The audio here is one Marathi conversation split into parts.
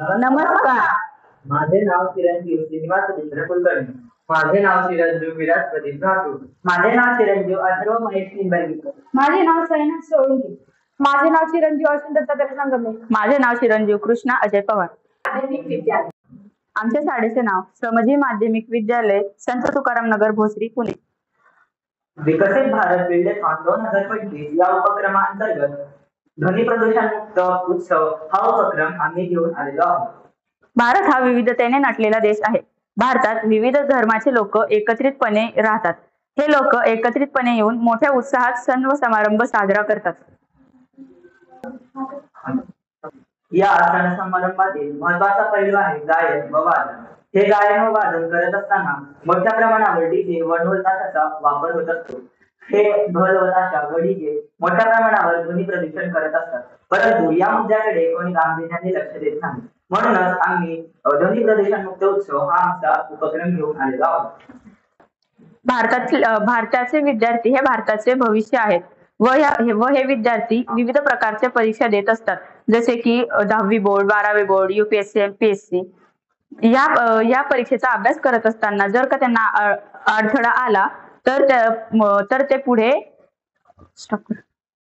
नमस्कार. माझे नाव चिरंजीव श्रीनिवास रवींद्र कुलकर्णी. माझे नाव चिरंजीव विराज प्रदीप राठोड. माझे नाव चिरंजीव अथर्व महेश निंबाळकर. माझे नाव सैना सोळंकी. माझे नाव चिरंजीव अश्विन दत्तात्रय संगमे. माझे नाव चिरंजीव कृष्णा अजय पवार. आमच्या शाळेचे नाव श्रमजी माध्यमिक विद्यालय संत तुकाराम नगर भोसरी पुणे. विकसित भारत बिल्डेथॉन 2025 या उपक्रमाअंतर्गत ध्वनी प्रदूषण मुक्त उत्सव हा उपक्रम आम्ही घेऊन आलेलो आहोत. भारत हा विविधतेने नटलेला देश आहे. भारतात विविध धर्माचे लोक एकत्रितपणे राहतात. हे लोक एकत्रितपणे येऊन मोठ्या उत्साहात सण व समारंभ साजरा करतात. या सण समारंभातील महत्वाचा पैलू आहे गायन व वादन. हे गायन व वादन करत असताना मोठ्या प्रमाणावर डीजे व ढोल ताशाचा वापर होत असतो. हे ढोल व ताशा व डीजे मोठ्या प्रमाणावर ध्वनी प्रदूषण करत असतात. परंतु या मुद्द्याकडे कोणी गांभीर्याने लक्ष देत नाही. म्हणूनच आम्ही ध्वनी प्रदूषण मुक्त उत्सव हा आमचा उपक्रम घेऊन आलेलो आहोत. भारताचे विद्यार्थी हे भारताचे भविष्य आहेत व हे विद्यार्थी विविध प्रकारच्या परीक्षा देत असतात. जसे की 10वी बोर्ड, 12वी बोर्ड, UPSC, MPSC. या परीक्षेचा अभ्यास करत असताना जर का त्यांना अडथळा आला तर ते पुढे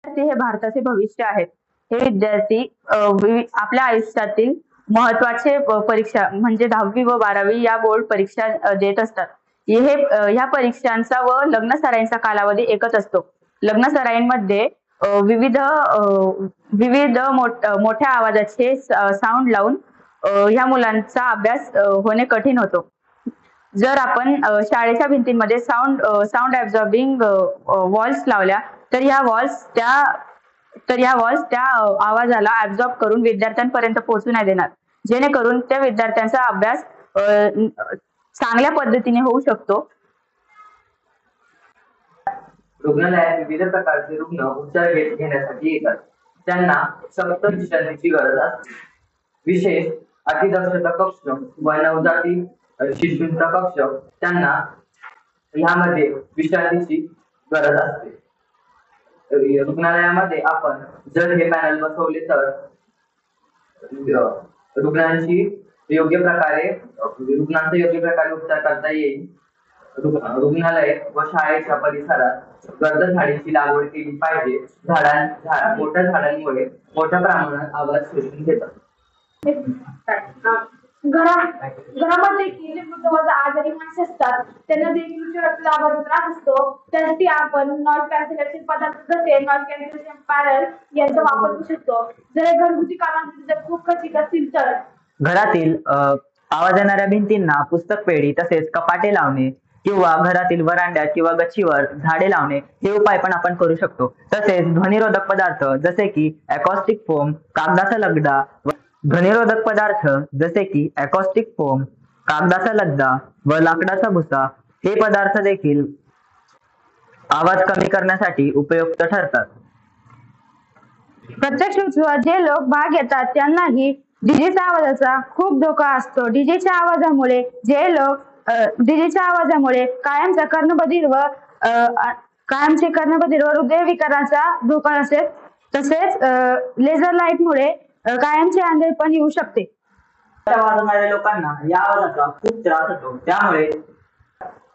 हे भारताचे भविष्य आहेत. हे विद्यार्थी आपल्या आयुष्यातील महत्वाचे परीक्षा म्हणजे 10वी व 12वी या बोर्ड परीक्षा देत असतात. ह्या परीक्षांचा व लग्न सराईंचा कालावधी एकच असतो. लग्न सराईंमध्ये विविध मोठ्या आवाजाचे साऊंड लावून ह्या मुलांचा अभ्यास होणे कठीण होतो. जर आपण शाळेच्या भिंतींमध्ये साऊंड ऍब्झॉर्बिंग वॉल्स लावल्या तर ह्या वॉल्स त्या आवाजाला ऍब्झॉर्ब करून विद्यार्थ्यांपर्यंत पोहोचू नाही देणार, जेणेकरून त्या विद्यार्थ्यांचा अभ्यास चांगल्या पद्धतीने होऊ शकतो. रुग्णालयात विविध प्रकारचे रुग्ण उपचार घेण्यासाठी येतात. त्यांना सक्त विश्रांतीची गरज असते. विशेष अतिदक्षता कक्ष व नवजाती शिशूंचा कक्ष त्यांना ह्यामध्ये विश्रांतीची गरज असते. रुग्णालयामध्ये आपण जर हे पॅनल बसवले तर रुग्णांचा योग्य प्रकारे उपचार करता येईल. रुग्णालय व शाळेच्या परिसरात गर्द झाडीची लागवड केली पाहिजे. मोठ्या झाडांमुळे मोठ्या प्रमाणात आवाज शोषून घेतात. घरामध्ये केले वृद्ध आजारी माणसे असतात, त्यांना देखील उच्च रक्तदाबाचा त्रास असतो. त्यासाठी आपण नॉइज कॅन्सलेशन पदार्थ जसे नॉइज कॅन्सलेशन पॅनल यांचा वापर करू शकतो. जर घरगुती कामांसाठी जर खूप खर्चिक असतील तर घरातील आवाज येणाऱ्या भिंतींना पुस्तक पेढी तसेच कपाटे लावणे किंवा घरातील वरांड्यात किंवा गच्चीवर झाडे लावणे हे उपाय पण आपण करू शकतो. तसेच ध्वनिरोधक पदार्थ जसे की अकॉस्टिक फोम, कागदाचा लगदा ध्वनिरोधक पदार्थ जसे की अकॉस्टिक फोम, कागदाचा लगदा व लाकडाचा भुसा हे पदार्थ देखील आवाज कमी करण्यासाठी उपयुक्त ठरतात. प्रत्यक्ष उत्सवात जे लोक भाग घेतात त्यांनाही डीजेच्या आवाजाचा खूप धोका असतो. डीजेच्या आवाजामुळे कायमचे कर्णबधीर व हृदयविकाराचा धोका असेल. तसेच लेझर लाईट मुळे कायमचे आंधळे पण येऊ शकते. वाजवणाऱ्या लोकांना या आवाजाचा खूप त्रास होतो.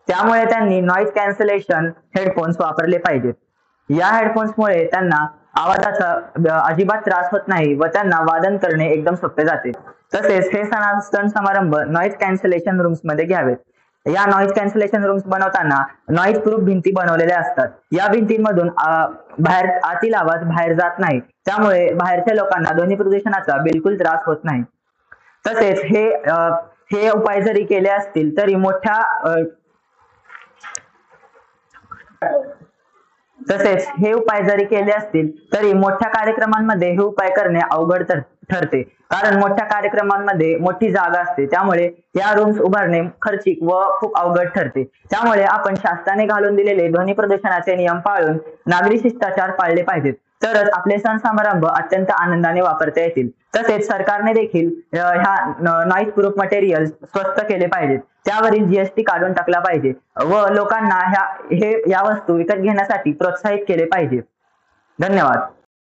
त्यामुळे त्यांनी नॉइज कॅन्सलेशन हेडफोन्स वापरले पाहिजेत. या हेडफोन्समुळे त्यांना आवाजाचा अजिबात त्रास होत नाही व त्यांना वादन करणे एकदम सोपे जाते. तसेच हे सण समारंभ नॉइज कॅन्सलेशन रूम्स मध्ये घ्यावेत. या नॉइज कॅन्सलेशन रूम्स बनवताना नॉइज प्रूफ भिंती बनवलेल्या असतात. या भिंतींमधून आतील आवाज बाहेर जात नाही, त्यामुळे बाहेरच्या लोकांना ध्वनी प्रदूषणाचा बिलकुल त्रास होत नाही. तसेच हे उपाय जरी केले असतील तरी मोठ्या कार्यक्रमांमध्ये हे उपाय करणे अवघड ठरते. कारण मोठ्या कार्यक्रमांमध्ये मोठी जागा असते, त्यामुळे या रूम्स उभारणे खर्चिक व खूप अवघड ठरते. त्यामुळे आपण शासनाने घालून दिलेले ध्वनी प्रदूषणाचे नियम पाळून नागरी शिष्टाचार पाळले पाहिजेत. तरच आपले सण समारंभ अत्यंत आनंदाने वापरता येतील. तसेच सरकारने देखील ह्या नॉइज प्रूफ मटेरियल स्वस्त केले पाहिजेत. त्यावरील GST काढून टाकला पाहिजे व लोकांना या वस्तू विकत घेण्यासाठी प्रोत्साहित केले पाहिजे. धन्यवाद.